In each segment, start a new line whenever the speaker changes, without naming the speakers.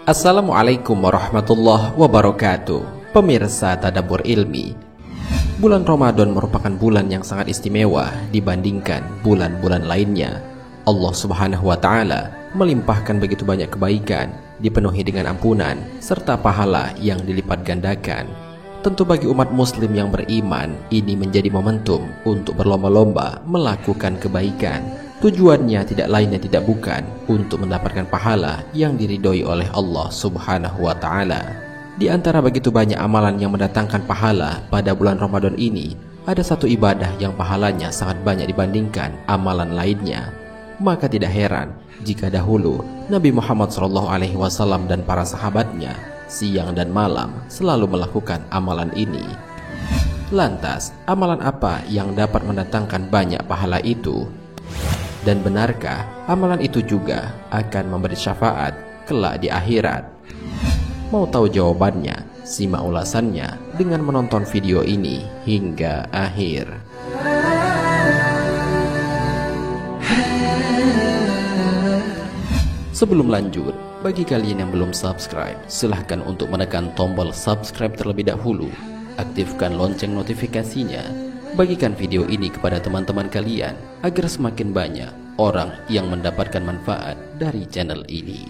Assalamualaikum warahmatullahi wabarakatuh. Pemirsa Tadabbur Ilmi, bulan Ramadan merupakan bulan yang sangat istimewa dibandingkan bulan-bulan lainnya. Allah Subhanahu wa Ta'ala melimpahkan begitu banyak kebaikan, dipenuhi dengan ampunan serta pahala yang dilipat gandakan. Tentu bagi umat muslim yang beriman, ini menjadi momentum untuk berlomba-lomba melakukan kebaikan. Tujuannya tidak lain dan tidak bukan untuk mendapatkan pahala yang diridhoi oleh Allah Subhanahu wa Ta'ala. Di antara begitu banyak amalan yang mendatangkan pahala pada bulan Ramadan ini, ada satu ibadah yang pahalanya sangat banyak dibandingkan amalan lainnya. Maka tidak heran jika dahulu Nabi Muhammad SAW dan para sahabatnya siang dan malam selalu melakukan amalan ini. Lantas, amalan apa yang dapat mendatangkan banyak pahala itu? Dan benarkah amalan itu juga akan memberi syafaat kelak di akhirat? Mau tahu jawabannya? Simak ulasannya dengan menonton video ini hingga akhir. Sebelum lanjut, bagi kalian yang belum subscribe, silahkan untuk menekan tombol subscribe terlebih dahulu. Aktifkan lonceng notifikasinya. Bagikan video ini kepada teman-teman kalian agar semakin banyak orang yang mendapatkan manfaat dari channel ini.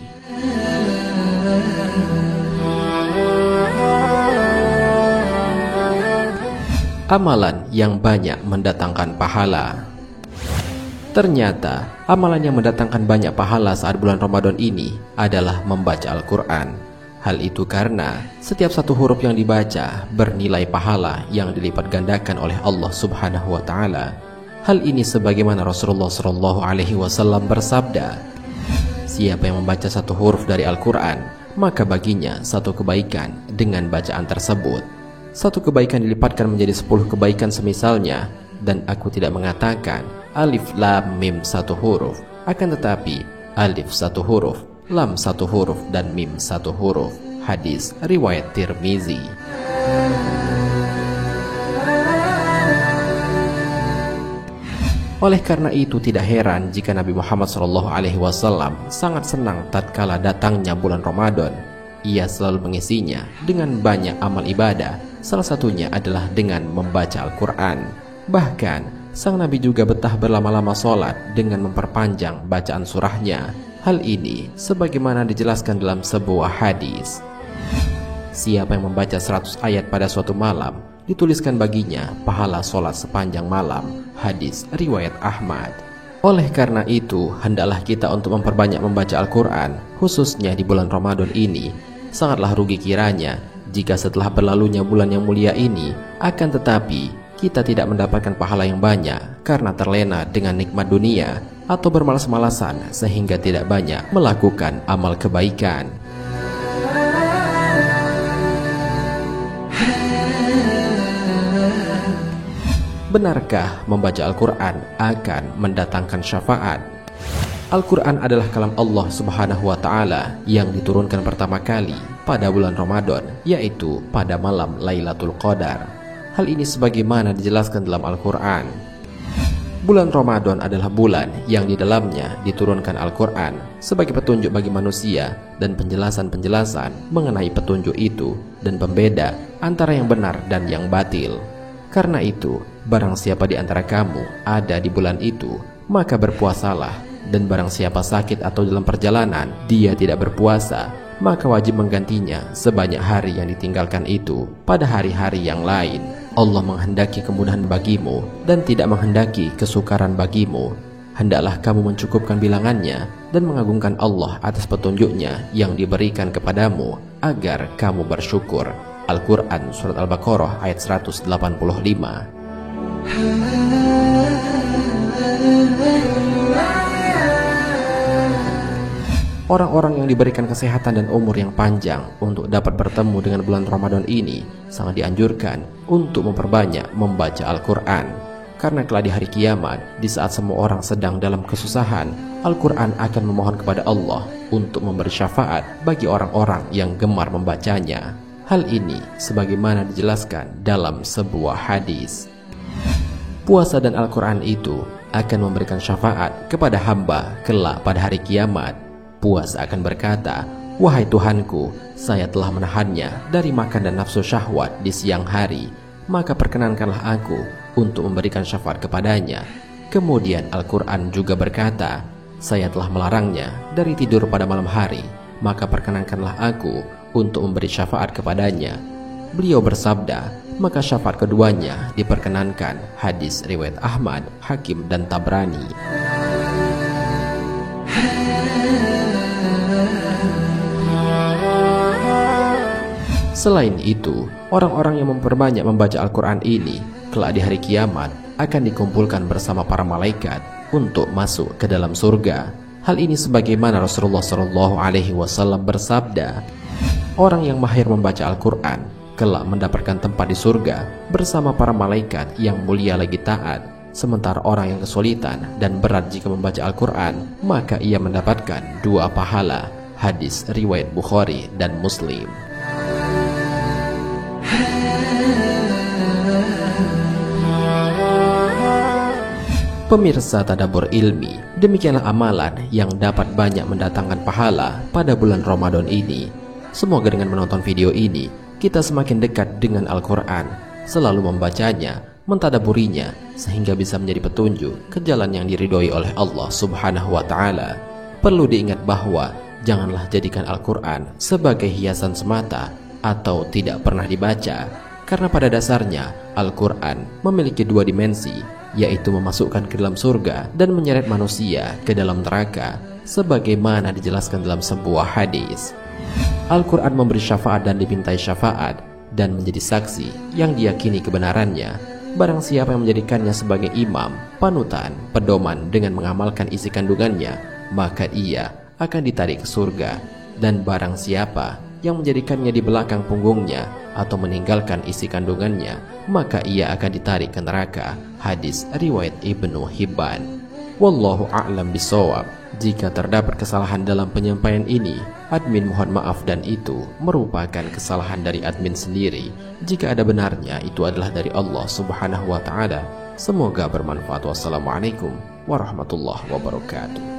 Amalan yang banyak mendatangkan pahala. Ternyata amalan yang mendatangkan banyak pahala saat bulan Ramadan ini adalah membaca Al-Quran. Hal itu karena setiap satu huruf yang dibaca bernilai pahala yang dilipat gandakan oleh Allah Subhanahu wa Ta'ala. Hal ini sebagaimana Rasulullah SAW bersabda, siapa yang membaca satu huruf dari Al-Quran, maka baginya satu kebaikan dengan bacaan tersebut. Satu kebaikan dilipatkan menjadi 10 kebaikan semisalnya. Dan aku tidak mengatakan alif lam mim satu huruf, akan tetapi alif satu huruf, lam satu huruf, dan mim satu huruf. Hadis riwayat Tirmizi. Oleh karena itu tidak heran jika Nabi Muhammad SAW sangat senang tatkala datangnya bulan Ramadan. Ia selalu mengisinya dengan banyak amal ibadah, salah satunya adalah dengan membaca Al-Quran. Bahkan sang Nabi juga betah berlama-lama sholat dengan memperpanjang bacaan surahnya. Hal ini sebagaimana dijelaskan dalam sebuah hadis, siapa yang membaca 100 ayat pada suatu malam, dituliskan baginya pahala sholat sepanjang malam. Hadis riwayat Ahmad. Oleh karena itu, hendaklah kita untuk memperbanyak membaca Al-Quran, khususnya di bulan Ramadan ini. Sangatlah rugi kiranya jika setelah berlalunya bulan yang mulia ini, akan tetapi kita tidak mendapatkan pahala yang banyak karena terlena dengan nikmat dunia atau bermalas-malasan sehingga tidak banyak melakukan amal kebaikan. Benarkah membaca Al-Quran akan mendatangkan syafaat? Al-Quran adalah kalam Allah Subhanahu wa Ta'ala yang diturunkan pertama kali pada bulan Ramadan, yaitu pada malam Lailatul Qadar. Hal ini sebagaimana dijelaskan dalam Al-Quran. Bulan Ramadan adalah bulan yang di dalamnya diturunkan Al-Quran sebagai petunjuk bagi manusia dan penjelasan-penjelasan mengenai petunjuk itu dan pembeda antara yang benar dan yang batil. Karena itu, barang siapa di antara kamu ada di bulan itu, maka berpuasalah. Dan barang siapa sakit atau dalam perjalanan, dia tidak berpuasa, maka wajib menggantinya sebanyak hari yang ditinggalkan itu pada hari-hari yang lain. Allah menghendaki kemudahan bagimu dan tidak menghendaki kesukaran bagimu. Hendaklah kamu mencukupkan bilangannya dan mengagungkan Allah atas petunjuknya yang diberikan kepadamu agar kamu bersyukur. Al-Quran Surat Al-Baqarah ayat 185. Orang-orang yang diberikan kesehatan dan umur yang panjang untuk dapat bertemu dengan bulan Ramadan ini sangat dianjurkan untuk memperbanyak membaca Al-Quran. Karena kelak di hari kiamat, di saat semua orang sedang dalam kesusahan, Al-Quran akan memohon kepada Allah untuk memberi syafaat bagi orang-orang yang gemar membacanya. Hal ini sebagaimana dijelaskan dalam sebuah hadis. Puasa dan Al-Quran itu akan memberikan syafaat kepada hamba kelak pada hari kiamat. Puas akan berkata, "Wahai Tuhanku, saya telah menahannya dari makan dan nafsu syahwat di siang hari, maka perkenankanlah aku untuk memberikan syafaat kepadanya." Kemudian Al-Quran juga berkata, "Saya telah melarangnya dari tidur pada malam hari, maka perkenankanlah aku untuk memberi syafaat kepadanya." Beliau bersabda, maka syafaat keduanya diperkenankan. Hadis riwayat Ahmad, Hakim, dan Tabrani. Selain itu, orang-orang yang memperbanyak membaca Al-Quran ini kelak di hari kiamat akan dikumpulkan bersama para malaikat untuk masuk ke dalam surga. Hal ini sebagaimana Rasulullah SAW bersabda, "Orang yang mahir membaca Al-Quran kelak mendapatkan tempat di surga bersama para malaikat yang mulia lagi taat. Sementara orang yang kesulitan dan berat jika membaca Al-Quran, maka ia mendapatkan 2 pahala." Hadis riwayat Bukhari dan Muslim. Pemirsa Tadabbur Ilmi, demikianlah amalan yang dapat banyak mendatangkan pahala pada bulan Ramadan ini. Semoga dengan menonton video ini, kita semakin dekat dengan Al-Quran, selalu membacanya, mentadaburinya, sehingga bisa menjadi petunjuk ke jalan yang diridhoi oleh Allah Subhanahu wa Ta'ala. Perlu diingat bahwa janganlah jadikan Al-Quran sebagai hiasan semata atau tidak pernah dibaca, karena pada dasarnya Al-Quran memiliki 2 dimensi, yaitu memasukkan ke dalam surga dan menyeret manusia ke dalam neraka, sebagaimana dijelaskan dalam sebuah hadis. Al-Quran memberi syafaat dan dimintai syafaat, dan menjadi saksi yang diyakini kebenarannya. Barang siapa yang menjadikannya sebagai imam, panutan, pedoman dengan mengamalkan isi kandungannya, maka ia akan ditarik ke surga. Dan barang siapa yang menjadikannya di belakang punggungnya atau meninggalkan isi kandungannya, maka ia akan ditarik ke neraka. Hadis riwayat Ibnu Hibban. Wallahu a'lam bishawab. Jika terdapat kesalahan dalam penyampaian ini, admin mohon maaf, dan itu merupakan kesalahan dari admin sendiri. Jika ada benarnya, itu adalah dari Allah Subhanahu wa Ta'ala. Semoga bermanfaat. Wassalamualaikum warahmatullahi wabarakatuh.